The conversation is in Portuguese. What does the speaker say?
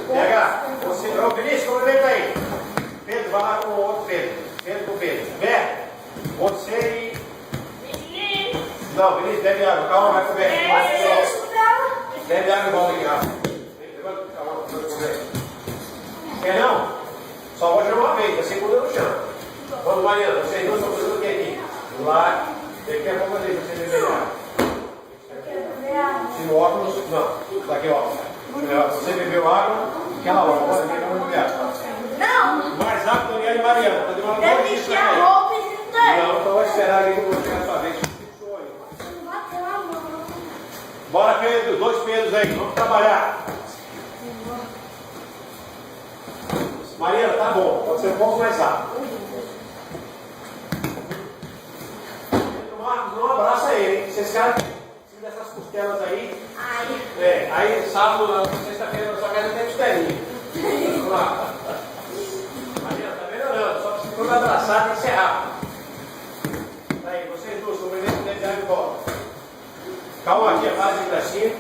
Pega, você, ô Vinícius, cumprimenta aí. Pedro, vai lá com o outro Pedro. Pedro com Pedro. Bé, você e. Não, Vinícius, bebe água. Calma, vai comer. Bebe água e volta aqui, rápido. Quer não? Só vou chamar uma vez, a segunda eu não chamo. Vamos, Mariana, vocês dois estão fazendo o que aqui? Lá, daqui a pouco eu deixo você beber água. Se no óculos, não. Daqui, ó. Você bebeu água, aquela hora, pode beber, não beber água. Não! Mais rápido, Daniela e Mariana. Tá demorando Eu muito deixei isso a aqui. roupa e sentei. Não, então vai esperar aí que eu vou chegar a sua vez. Bora, Pedro, 2 Pedros aí, vamos trabalhar. Mariana, tá bom, pode ser um pouco mais rápido. Marcos, não abraça ele, hein? Vocês caras precisam dessas costelas aí. Ai. Aí sábado, sexta-feira, na sua casa tem costelinha. Vamos lá. Mariana, tá melhorando, só precisa quando abraçar tem que ser rápido. Aí, vocês dois, cumprimento o dedo de embora. Calma aqui, a base de bracinho.